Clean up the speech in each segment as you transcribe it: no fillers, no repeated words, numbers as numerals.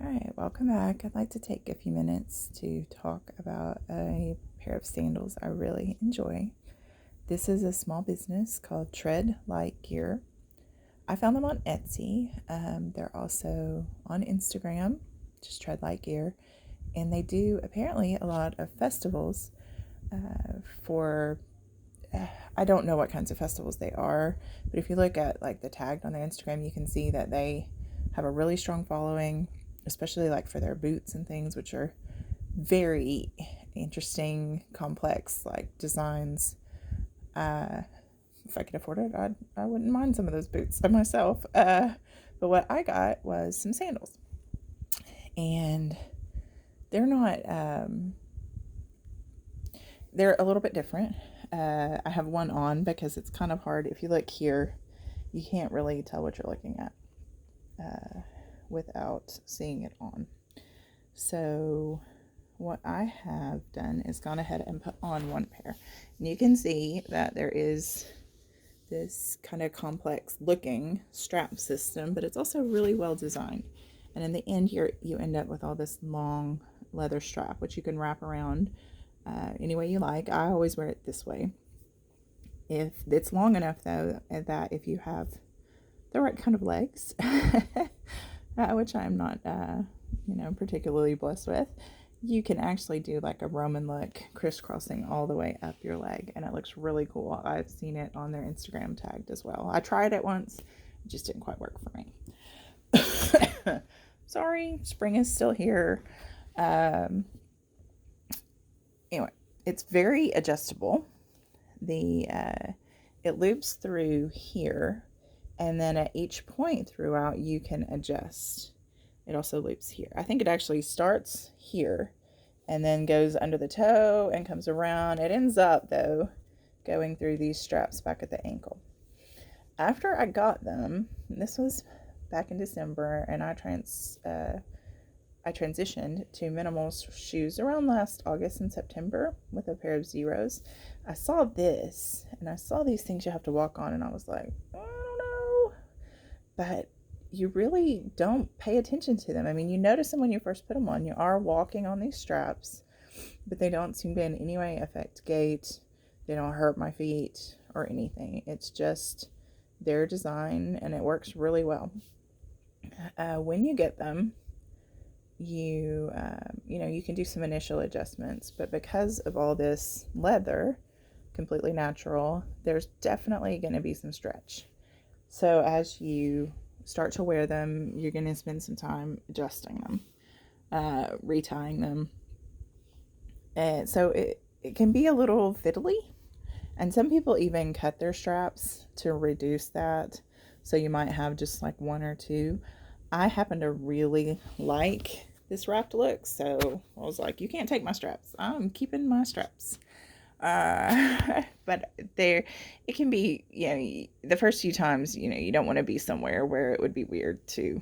All right, welcome back. I'd like to take a few minutes to talk about a pair of sandals I really enjoy. This is a small business called Tread Light Gear. I found them on Etsy. They're also on Instagram, just Tread Light Gear. And they do apparently a lot of festivals for, I don't know what kinds of festivals they are, but if you look at like the tag on their Instagram, you can see that they have a really strong following, especially like for their boots and things, which are very interesting, complex like designs. If I could afford it, I wouldn't mind some of those boots myself. But what I got was some sandals, and they're not. They're a little bit different. I have one on because it's kind of hard. If you look here, you can't really tell what you're looking at without seeing it on. So what I have done is gone ahead and put on one pair. And you can see that there is this kind of complex looking strap system, but it's also really well designed. And in the end here, you end up with all this long leather strap, which you can wrap around any way you like. I always wear it this way. If it's long enough though, that if you have the right kind of legs, which I'm not, particularly blessed with, you can actually do like a Roman look, crisscrossing all the way up your leg, and it looks really cool. I've seen it on their Instagram tagged as well. I tried it once, it just didn't quite work for me. Sorry, spring is still here. Anyway, it's very adjustable. It loops through here, and then at each point throughout you can adjust. It also loops here. I think it actually starts here and then goes under the toe and comes around. It ends up though going through these straps back at the ankle. After I got them, this was back in December, and I transitioned to minimalist shoes around last August and September with a pair of zeros. I saw this and I saw these things you have to walk on, and I was like, I don't know. But you really don't pay attention to them. I mean, you notice them when you first put them on. You are walking on these straps, but they don't seem to in any way affect gait. They don't hurt my feet or anything. It's just their design, and it works really well. When you get them, you can do some initial adjustments, but because of all this leather, completely natural, there's definitely going to be some stretch. So as you start to wear them, you're going to spend some time adjusting them, retying them, and so it can be a little fiddly, and some people even cut their straps to reduce that, so you might have just like one or two. I happen to really like this wrapped look, so I was like, you can't take my straps. I'm keeping my straps. But it can be, the first few times, you don't want to be somewhere where it would be weird to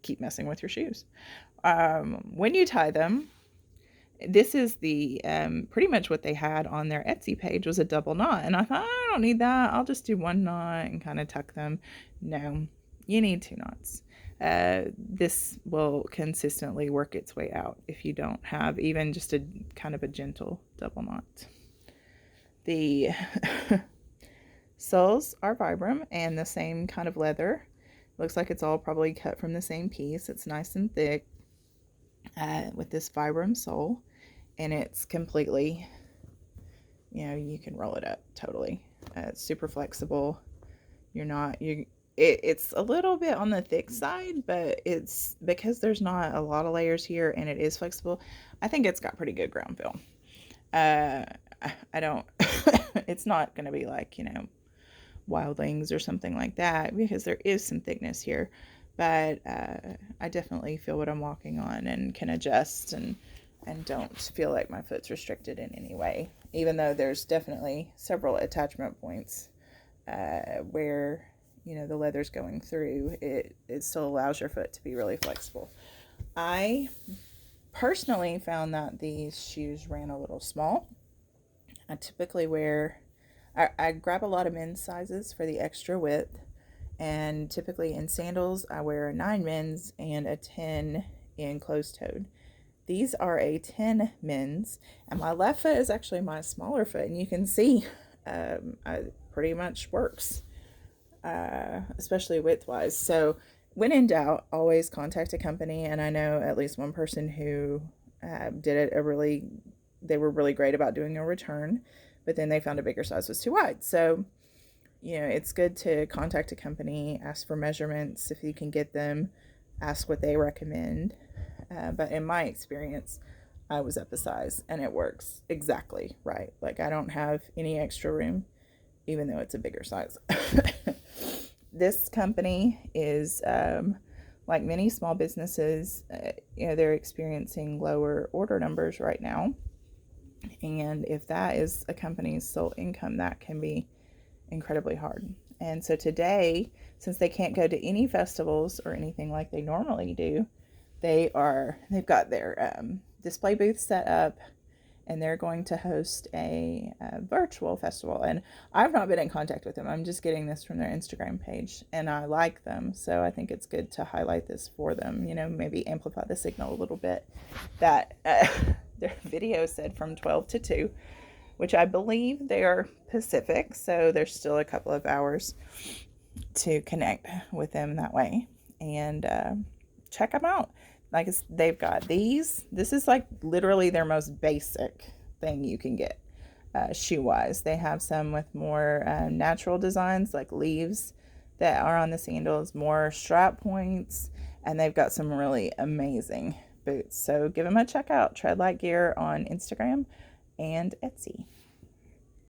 keep messing with your shoes. When you tie them, this is the pretty much what they had on their Etsy page was a double knot, and I thought, I don't need that. I'll just do one knot and kind of tuck them. No, you need two knots. This will consistently work its way out if you don't have even just a kind of a gentle double knot. The soles are Vibram and the same kind of leather. Looks like it's all probably cut from the same piece. It's nice and thick with this Vibram sole, and it's completely, you can roll it up totally. It's super flexible. It's a little bit on the thick side, but it's because there's not a lot of layers here and it is flexible. I think it's got pretty good ground feel. I don't, it's not going to be like, wildlings or something like that, because there is some thickness here, but I definitely feel what I'm walking on and can adjust and don't feel like my foot's restricted in any way, even though there's definitely several attachment points where the leather's going through. It still allows your foot to be really flexible. I personally found that these shoes ran a little small. I typically I grab a lot of men's sizes for the extra width, and typically in sandals I wear a 9 men's and a 10 in closed-toed. These are a 10 men's, and my left foot is actually my smaller foot, and you can see it pretty much works, especially width-wise. So when in doubt, always contact a company, and I know at least one person who did it they were really great about doing a return, but then they found a bigger size was too wide. So, it's good to contact a company, ask for measurements if you can get them, ask what they recommend. But in my experience, I was up a size and it works exactly right. Like, I don't have any extra room, even though it's a bigger size. This company is like many small businesses, they're experiencing lower order numbers right now. And if that is a company's sole income, that can be incredibly hard. And so today, since they can't go to any festivals or anything like they normally do, they've got their display booth set up, and they're going to host a virtual festival. And I've not been in contact with them. I'm just getting this from their Instagram page, and I like them. So I think it's good to highlight this for them, maybe amplify the signal a little bit. That their video said from 12 to 2, which I believe they are Pacific. So there's still a couple of hours to connect with them that way. And check them out. Like, they've got these. This is like literally their most basic thing you can get shoe wise. They have some with more natural designs like leaves that are on the sandals, more strap points, and they've got some really amazing boots. So give them a check out. Tread Light Gear on Instagram and Etsy.